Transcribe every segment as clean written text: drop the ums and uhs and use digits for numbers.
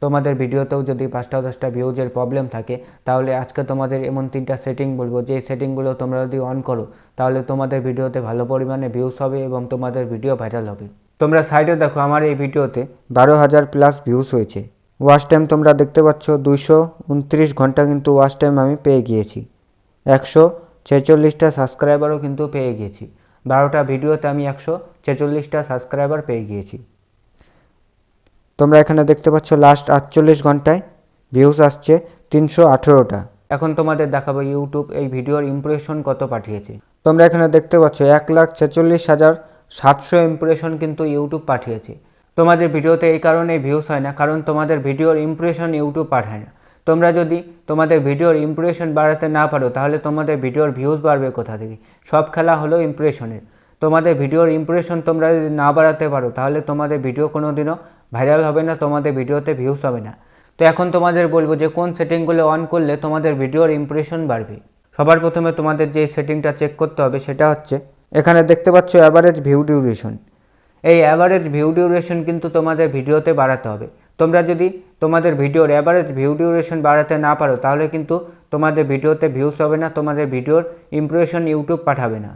তোমাদের ভিডিওতেও যদি 5টা 10টা ভিউজের প্রবলেম থাকে, তাহলে আজকে তোমাদের এমন 3টা সেটিং বলবো, যে সেটিংগুলো তোমরা যদি অন করো তাহলে তোমাদের ভিডিওতে ভালো পরিমাণে ভিউজ হবে এবং তোমাদের ভিডিও ভাইরাল হবে। তোমরা সাইডে দেখো, আমার এই ভিডিওতে 12,000 প্লাস ভিউজ হয়েছে। ওয়াচ টাইম তোমরা দেখতে পাচ্ছ 229 ঘন্টা কিন্তু ওয়াচ টাইম আমি পেয়ে গিয়েছি। 146টা সাবস্ক্রাইবারও কিন্তু পেয়ে গিয়েছি। 12টা ভিডিওতে আমি 146টা সাবস্ক্রাইবার পেয়ে গিয়েছি। তোমরা এখানে দেখতে পাচ্ছ লাস্ট 48 ঘন্টায় ভিউজ আসছে 318টা। এখন তোমাদের দেখাবো ইউটিউব এই ভিডিওর ইমপ্রেশন কত পাঠিয়েছে। তোমরা এখানে দেখতে পাচ্ছ 1,46,700 ইমপ্রেশন কিন্তু ইউটিউব পাঠিয়েছে। তোমাদের ভিডিওতে এই কারণে ভিউজ হয় না, কারণ তোমাদের ভিডিওর ইমপ্রেশন ইউটিউব পাঠায় না। তোমরা যদি তোমাদের ভিডিওর ইমপ্রেশন বাড়াতে না পারো, তাহলে তোমাদের ভিডিওর ভিউজ বাড়বে কোথা থেকে? সব খেলা হলো ইমপ্রেশনের। তোমাদের ভিডিওর ইমপ্রেশন তোমরা যদি না বাড়াতে পারো, তাহলে তোমাদের ভিডিও কোনো দিনও ভাইরাল হবে না, তোমাদের ভিডিওতে ভিউজ হবে না। তো এখন তোমাদের বলবো যে কোন সেটিংগুলো অন করলে তোমাদের ভিডিওর ইমপ্রেশন বাড়বে। সবার প্রথমে তোমাদের যে সেটিংটা চেক করতে হবে সেটা হচ্ছে, এখানে দেখতে পাচ্ছ অ্যাভারেজ ভিউ ডিউরেশন। এই অ্যাভারেজ ভিউ ডিউরেশন কিন্তু তোমাদের ভিডিওতে বাড়াতে হবে। তোমরা যদি তোমাদের ভিডিওর অ্যাভারেজ ভিউ ডিউরেশন বাড়াতে না পারো, তাহলে কিন্তু তোমাদের ভিডিওতে ভিউজ হবে না, তোমাদের ভিডিওর ইমপ্রেশন ইউটিউব পাঠাবে না।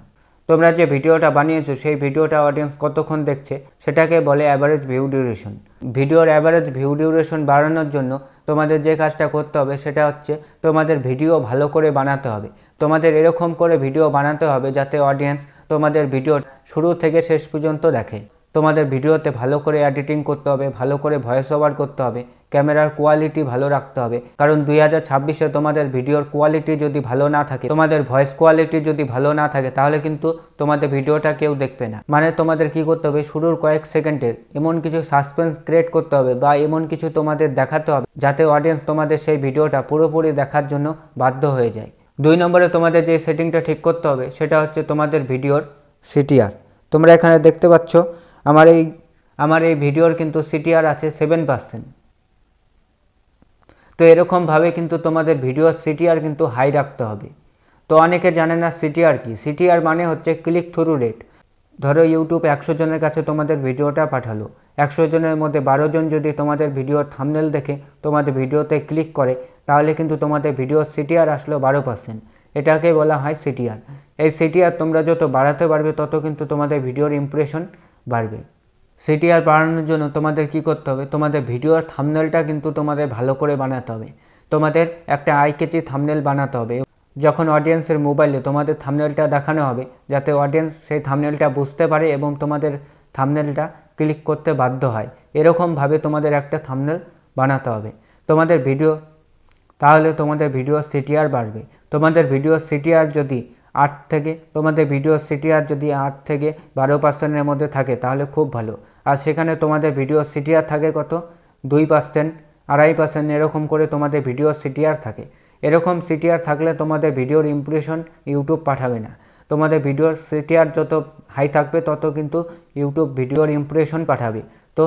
তোমরা যে ভিডিওটা বানিয়েছো সেই ভিডিওটা অডিয়েন্স কতক্ষণ দেখছে সেটাকে বলে অ্যাভারেজ ভিউ ডিউরেশন। ভিডিওর অ্যাভারেজ ভিউ ডিউরেশন বাড়ানোর জন্য তোমাদের যে কাজটা করতে হবে সেটা হচ্ছে, তোমাদের ভিডিও ভালো করে বানাতে হবে। তোমাদের এরকম করে ভিডিও বানাতে হবে যাতে অডিয়েন্স তোমাদের ভিডিও শুরু থেকে শেষ পর্যন্ত দেখে। তোমাদের ভিডিওতে ভালো করে এডিটিং করতে হবে, ভালো করে ভয়েস ওভার করতে হবে, ক্যামেরার কোয়ালিটি ভালো রাখতে হবে। কারণ 2026-এ তোমাদের ভিডিওর কোয়ালিটি যদি ভালো না থাকে, তোমাদের ভয়েস কোয়ালিটি যদি ভালো না থাকে, তাহলে কিন্তু তোমাদের ভিডিওটা কেউ দেখবে না। মানে তোমাদের কি করতে হবে, শুরুর কয়েক সেকেন্ডে এমন কিছু সাসপেন্স ক্রিয়েট করতে হবে বা এমন কিছু তোমাদের দেখাতে হবে যাতে অডিয়েন্স তোমাদের সেই ভিডিওটা পুরোপুরি দেখার জন্য বাধ্য হয়ে যায়। 2 নম্বরে তোমাদের যে সেটিংটা ঠিক করতে হবে সেটা হচ্ছে তোমাদের ভিডিওর সিটিআর। তোমরা এখানে দেখতে পাচ্ছ আমার এই ভিডিওর কিন্তু সিটিআর আছে 7%। তো এরকমভাবে কিন্তু তোমাদের ভিডিওর সিটিআর কিন্তু হাই রাখতে হবে। তো অনেকে জানে না সিটিআর কি। সিটিআর মানে হচ্ছে ক্লিক থ্রু রেট। ধরো ইউটিউব 100 জনের কাছে তোমাদের ভিডিওটা পাঠালো, 100 জনের মধ্যে 12 জন যদি তোমাদের ভিডিওর থাম্বনেল দেখে তোমাদের ভিডিওতে ক্লিক করে, তাহলে কিন্তু তোমাদের ভিডিওর সিটিআর আসলো 12%। এটাকে বলা হয় সিটিআর। এই সিটিআর তোমরা যত বাড়াতে পারবে তত কিন্তু তোমাদের ভিডিওর ইমপ্রেশন বাড়বে। সিটিআর বাড়ানোর জন্য তোমাদের কি করতে হবে, তোমাদের ভিডিওর থাম্বনেলটা কিন্তু তোমাদের ভালো করে বানাতে হবে। তোমাদের একটা আই ক্যাচি থাম্বনেল বানাতে হবে। যখন অডিয়েন্সের মোবাইলে তোমাদের থাম্বনেলটা দেখানো হবে, যাতে অডিয়েন্স সেই থাম্বনেলটা বুঝতে পারে এবং তোমাদের থাম্বনেলটা ক্লিক করতে বাধ্য হয়, এরকমভাবে তোমাদের একটা থাম্বনেল বানাতে হবে তোমাদের ভিডিও। তাহলে তোমাদের ভিডিওর সিটিআর বাড়বে। তোমাদের ভিডিওর সিটিআর যদি 8 থেকে 12%-এর মধ্যে থাকে তাহলে খুব ভালো। আর সেখানে তোমাদের ভিডিওর সিটিআর থাকে কত, 2%, 2.5%, এরকম করে তোমাদের ভিডিওর সিটিআর থাকে। এরকম সিটিআর থাকলে তোমাদের ভিডিওর ইমপ্রেশন ইউটিউব পাঠাবে না। তোমাদের ভিডিওর সিটিআর যত হাই থাকবে তত কিন্তু ইউটিউব ভিডিওর ইমপ্রেশন পাঠাবে। তো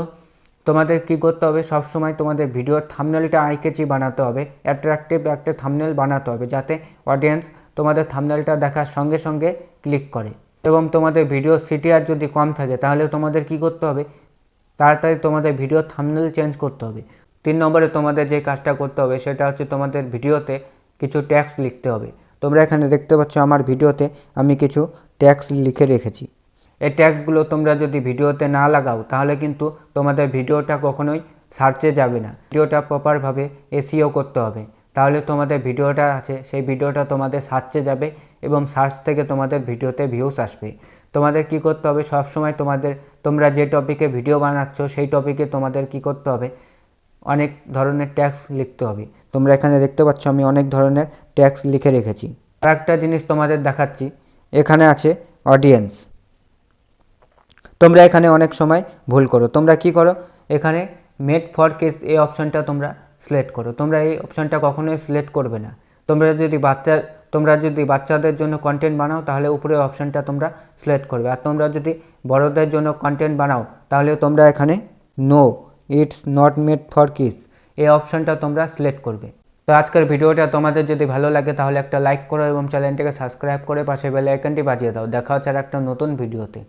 তোমাদের কি করতে হবে, সবসময় তোমাদের ভিডিওর থাম্বনেলটা আই ক্যাচি বানাতে হবে, অ্যাট্রাকটিভ একটা থাম্বনেল বানাতে হবে যাতে অডিয়েন্স তোমাদের থাম্বনেলটা দেখার সঙ্গে সঙ্গে ক্লিক করে। এবং তোমাদের ভিডিওর সিটিআর যদি কম থাকে, তাহলে তোমাদের কি করতে হবে, তাড়াতাড়ি তোমাদের ভিডিওর থাম্বনেল চেঞ্জ করতে হবে। 3 নম্বরে তোমাদের যে কাজটা করতে হবে সেটা হচ্ছে তোমাদের ভিডিওতে কিছু ট্যাক্স লিখতে হবে। তোমরা এখানে দেখতে পাচ্ছ আমার ভিডিওতে আমি কিছু ট্যাক্স লিখে রেখেছি। এই ট্যাক্সগুলো তোমরা যদি ভিডিওতে না লাগাও, তাহলে কিন্তু তোমাদের ভিডিওটা কখনোই সার্চে যাবে না। ভিডিওটা প্রপারভাবে এসইও করতে হবে, তাহলে তোমাদের ভিডিওটা আছে সেই ভিডিওটা তোমাদের সার্চে যাবে এবং সার্চ থেকে তোমাদের ভিডিওতে ভিউস আসবে। তোমাদের কি করতে হবে, সবসময় তোমরা যে টপিকে ভিডিও বানাচ্ছ সেই টপিকে তোমাদের কি করতে হবে, অনেক ধরনের ট্যাক্স লিখতে হবে। তোমরা এখানে দেখতে পাচ্ছ আমি অনেক ধরনের ট্যাক্স লিখে রেখেছি। আর একটা জিনিস তোমাদের দেখাচ্ছি, এখানে আছে অডিয়েন্স। তোমরা এখানে অনেক সময় ভুল করো। তোমরা কি করো, এখানে মেড ফর কিডস এই অপশানটা তোমরা সিলেক্ট করো। তোমরা এই অপশানটা কখনোই সিলেক্ট করবে না। তোমরা যদি বাচ্চাদের জন্য কন্টেন্ট বানাও, তাহলে উপরে অপশানটা তোমরা সিলেক্ট করবে। আর তোমরা যদি বড়দের জন্য কন্টেন্ট বানাও, তাহলে তোমরা এখানে no it's not made for kids এই অপশানটা তোমরা সিলেক্ট করবে। তো আজকের ভিডিওটা তোমাদের যদি ভালো লাগে তাহলে একটা লাইক করো এবং চ্যানেলটাকে সাবস্ক্রাইব করে পাশে বেল আইকনটি বাজিয়ে দাও। দেখা হচ্ছে আর একটা নতুন ভিডিওতে।